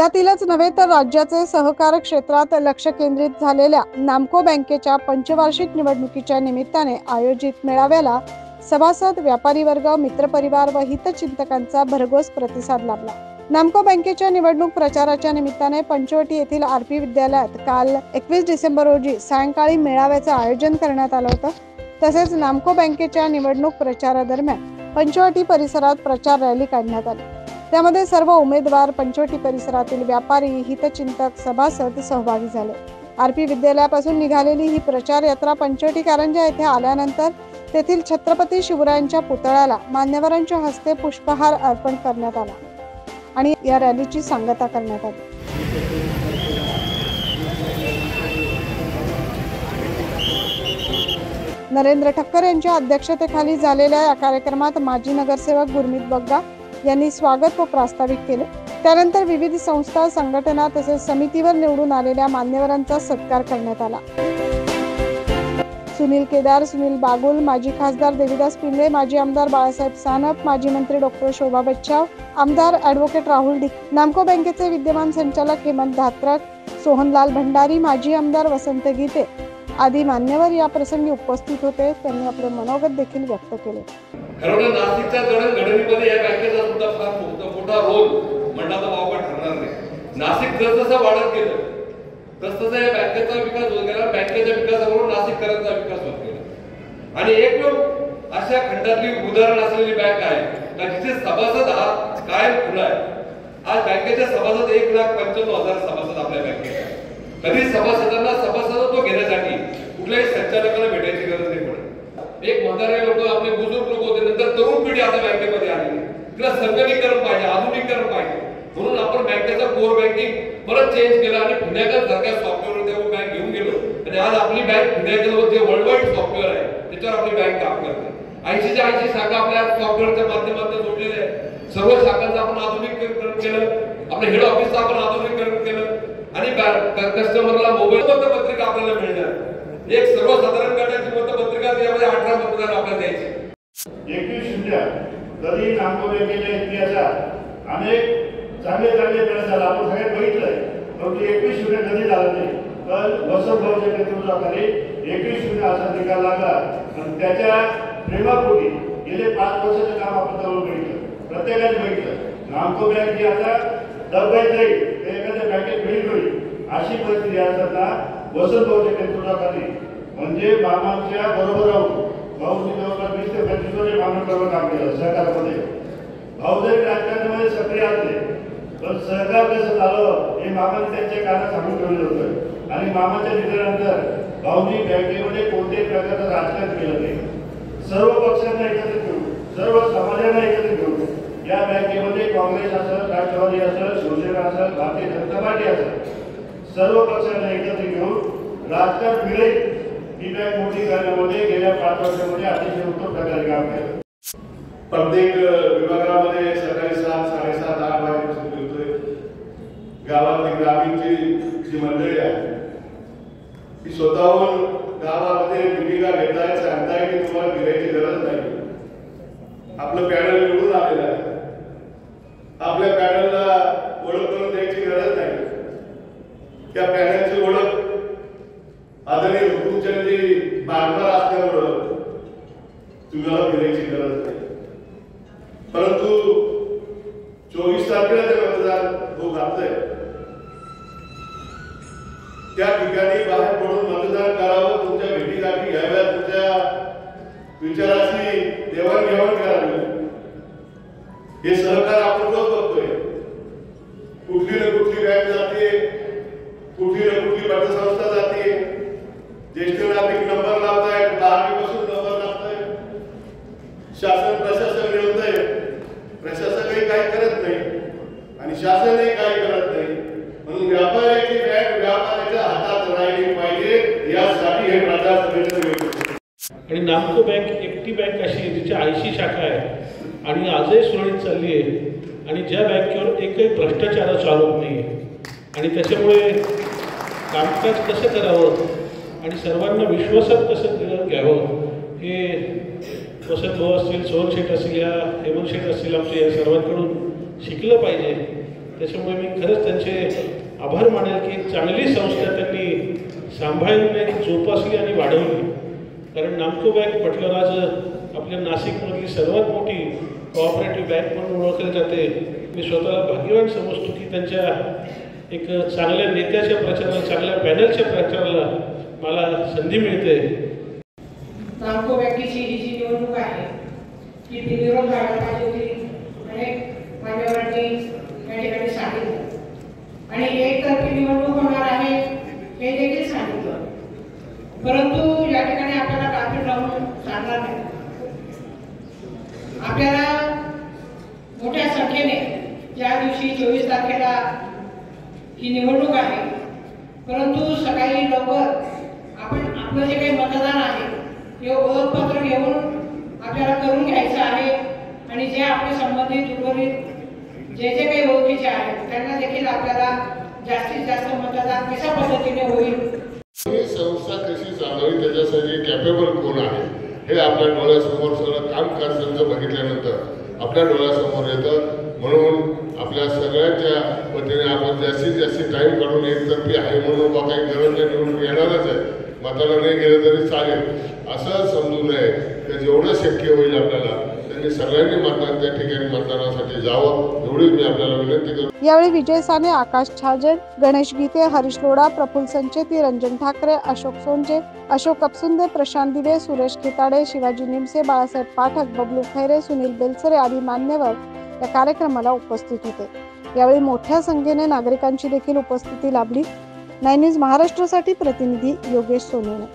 जिल्ह्यातीलच नव्हे तर राज्याचे सहकार क्षेत्रात लक्ष केंद्रित झालेल्या नामको बँकेच्या पंचवार्षिक निवडणुकीच्या निमित्ताने आयोजित मेळाव्याला सभासद, व्यापारी वर्ग, मित्रपरिवार व हितचिंतकांचा भरघोस प्रतिसाद लाभला। नामको बँकेच्या निवडणूक प्रचाराच्या निमित्ताने पंचवटी येथील आरपी विद्यालयात काल 21 डिसेंबर रोजी सायंकाळी मेळाव्याचे आयोजन करण्यात आले होते। तसेच नामको बँकेच्या निवडणूक प्रचारादरम्यान पंचवटी परिसरात प्रचार रॅली काढण्यात आली। त्यामध्ये सर्व उमेदवार, पंचवटी परिसरातील व्यापारी, हितचिंतक, सभासद सहभागी झाले। आरपी विद्यालयापासून निघालेली ही प्रचार यात्रा पंचवटी कारंजा येथे आल्यानंतर तेथील छत्रपती शिवरायांच्या पुतळ्याला मान्यवरांच्या हस्ते पुष्पहार अर्पण करण्यात आला आणि या रॅलीची सांगता करण्यात आली। नरेंद्र ठक्कर यांच्या अध्यक्षतेखाली झालेल्या या कार्यक्रमात माजी नगरसेवक गुरमीत बग्गा यांनी स्वागत व प्रास्ताविक केले। त्यानंतर विविध संस्था, संघटना तसेच समितीवर निवडून आलेल्या मान्यवरांचा सत्कार करण्यात आला। सुनील केदार, सुनील बागुल, माजी खासदार देवीदास पिंगळे, माजी आमदार बाळासाहेब सानप, माजी मंत्री डॉक्टर शोभा बच्चाव, आमदार ॲडव्होकेट राहुल डिक, नामको बँकेचे विद्यमान संचालक हेमंत धात्रक, सोहनलाल भंडारी, माजी आमदार वसंत गीते आदी मान्यवर या प्रसंगी उपस्थित होते। त्यांनी आपले मनोगत देखील व्यक्त केले। खरं नाशिकच्या जडणघडणीमध्ये या बँकेचा सुद्धा फार मोठा रोल म्हणला तर वावगं ठरणार नाही। नाशिक जसजसं वाढत गेलं तसतसा या बँकेचा विकास होत गेला, बँकेच्या विकासाबरोबर नाशिककरांचा विकास होत गेला। आणि एक अशा खंडातली उदाहरण असलेली बँक आहे का जिथे सभासद हा कायम खुला आहे। आज बँकेचे सभासद 1,95,000 सभासद आपल्या बँकेत आहे। कधी सभासदांना सभासदत्व घेण्यासाठी कुठल्याही संचालकाला भेटायची गरज नाही पडत। एक म्हातारे लोक, आपले बुजुर्ग लोक होते, नंतर तरुण पिढी आता बँकेमध्ये आलेली, तिला संगणकीकरण पाहिजे, आधुनिकीकरण पाहिजे, म्हणून आपण बँकेचा कोर बँकिंग परत चेंज केला आणि पुण्याकर सारख्या सॉफ्टवेअर तेव्हा बँक घेऊन गेलो आणि आज आपली बँक पुण्याकर जे वर्ल्ड वाईड सॉफ्टवेअर आहे त्याच्यावर आपली बँक काम करते। 80 च्या 80 शाखा आपल्या सॉफ्टवेअरच्या माध्यमातून जोडलेल्या आहेत। सर्व शाखांचं आपण आधुनिकीकरण केलं, आपल्या हेड ऑफिसचं आपण आधुनिकीकरण केलं आणि कस्टमरला मोबाईल मतपत्रिका आपल्याला मिळणार। एक सर्वसाधारण गटाची मतपत्रिका त्यामध्ये 18 मतदार आपल्याला द्यायचे। 21-0 कधी नामको बँकेच्या इतिहासात अनेक चांगले प्रयत्न झाले, आपण सगळ्यात बघितलंय। परंतु 21-0 कधी झालं नाही, पण वसंतभाऊच्या नेतृत्वाखाली 21-0 असा निकाल लागला आणि त्याच्या प्रेमापोटी गेले 5 वर्षाचं काम आपण जवळ बघितलं, प्रत्येकाने बघितलं। नामको बँक ही आता दबाई जाईल, एखाद्या बँकेत मिळील होईल अशी परिस्थिती असताना वसंतभाऊच्या नेतृत्वाखाली म्हणजे मामांच्या बरोबर राहून भाऊंनी जवळपास 20 ते 25 वर्ष मामांबरोबर काम केलं सहकारामध्ये। भाऊ जरी राजकारणामध्ये सक्रिय असले पण सहकार कसं झालं हे मामांनी त्यांच्या कानात सांगून ठेवलं होतं आणि मामाच्या निधनानंतर भाऊंनी बँकेमध्ये कोणत्याही प्रकारचं राजकारण केलं नाही। सर्व पक्षांना एकत्र घेऊन, सर्व समाजाला एकत्र घेऊन या बँकेमध्ये काँग्रेस असेल, राष्ट्रवादी असेल, शिवसेना असेल, भारतीय जनता पार्टी असेल, सर्व पक्षांना एकत्र घेऊन राजकारण मिळेल ही बँक मोठी करण्यामध्ये गेल्या 5 वर्षांमध्ये अतिशय उत्तम प्रकारे काम केलं। प्रत्येक विभागामध्ये सकाळी 7, 7:30, 8 वाजेपासून फिरतोय। गावातली ग्रामीणची जी मंडळी आहे ती स्वतःहून गावामध्ये मिटिंगा घेतायत, सांगताय की तुम्हाला फिरायची गरज नाही। आपलं पॅनल निवडून आलेलं आहे, आपल्या पॅनलला ओळख करून द्यायची गरज नाही। त्या पॅनलची ओळख आदरणीय हुकुमचंदजी बागमार असल्यामुळं तुम्हाला फिरायची गरज नाही। परंतु 24 तारखेला जे मतदान होत घातलंय त्या ठिकाणी बाहेर पडून मतदान करावं, तुमच्या भेटीगाठी घ्याव्या, तुमच्या विचाराची देवाणघेवाण करावी। हे सहकार आपण रोज बघतोय। कुठली ना कुठली बँक जाते, कुठली ना कुठली पतसंस्था जाते, ज्येष्ठ नागरिक नंबर लावताय, 10वी पासून नंबर लावताय, शासन प्रशासन मिळवतंय, प्रशासनही काही करत नाही आणि शासनही काही करत नाही। म्हणून व्यापाऱ्याची बँक व्यापाऱ्याच्या हातात राहिली पाहिजे यासाठी हे प्रजासत्ताकाचे आणि नामको बँक एकटी बँक अशी जिच्या 80 शाखा आहेत आणि आजही सुरळीत चालली आहे आणि ज्या बँकेवर एकही भ्रष्टाचाराचा आरोप नाही आहे आणि त्याच्यामुळे कामकाज कसं करावं आणि सर्वांना विश्वासात कसं घ्यावं हे वसंतभाऊ असतील, सोहन शेठ असतील, या हेमंत शेठ असतील, आमच्या या सर्वांकडून शिकलं पाहिजे त्याच्यामुळे मी खरंच त्यांचे आभार मानेल की एक चांगली संस्था त्यांनी सांभाळून जोपासली आणि वाढवली. कारण नामको बँक म्हटल्यावर आज आपल्या नाशिकमधली सर्वात मोठी कोऑपरेटिव्ह बँक म्हणून ओळखली जाते. मी स्वतःला भाग्यवान समजतो की त्यांच्या एक चांगल्या नेत्याच्या प्रचाराला, चांगल्या पॅनलच्या प्रचाराला मला संधी मिळते. नामको बँकेची ही जी निवडणूक आहे ती बिनविरोध व्हायला पाहिजे होती. अनेक मान्यवरांनी या ठिकाणी सांगितलं आणि एकतर्फी निवडणूक होणार आहे हे देखील सांगितलं. परंतु या ठिकाणी आपल्याला काफी राहून चालणार नाही. आपल्याला मोठ्या संख्येने ज्या दिवशी 24 तारखेला ही निवडणूक आहे, परंतु सकाळी लवकर आपण आपलं जे काही मतदान आहे ते ओळखपत्र घेऊन आपल्याला करून घ्यायचं आहे आणि जे आपले संबंधित उर्वरित जे जे काही ओळखीचे आहेत त्यांना देखील आपल्याला जास्तीत जास्त मतदान कशा पद्धतीने होईल, ही संस्था कशी चालवावी, त्याच्यासाठी कॅपेबल कोण आहे हे आपल्या डोळ्यासमोर सगळं काम त्यांचं बघितल्यानंतर आपल्या डोळ्यासमोर येतं. म्हणून आपल्या सगळ्यांच्या वतीने आपण जास्तीत जास्त टाईम काढून एकतर्फी आहे म्हणून बा काही गरज नाही, निवडून येणारच आहे, मताला नाही गेलं तरी चालेल असं समजू नये. तर जेवढं शक्य होईल आपल्याला त्यांनी सगळ्यांनी मतदान त्या ठिकाणी मतदानासाठी जावं एवढीच मी आपल्याला विनंती करतो. यावेळी विजय साने, आकाश छाजेड, गणेश गीते, हरीश लोढा, प्रफुल्ल संचेती, रंजन ठाकरे, अशोक सोनजे, अशोक अपसुंदे, प्रशांत दिवे, सुरेश खिताडे, शिवाजी निमसे, बाळासाहेब पाठक, बबलू खैरे, सुनील बेलसरे आदी मान्यवर या कार्यक्रमाला उपस्थित होते. यावेळी मोठ्या संख्येने नागरिकांची देखील उपस्थिती लाभली. 9 न्यूज महाराष्ट्रासाठी प्रतिनिधी योगेश सोनवणे.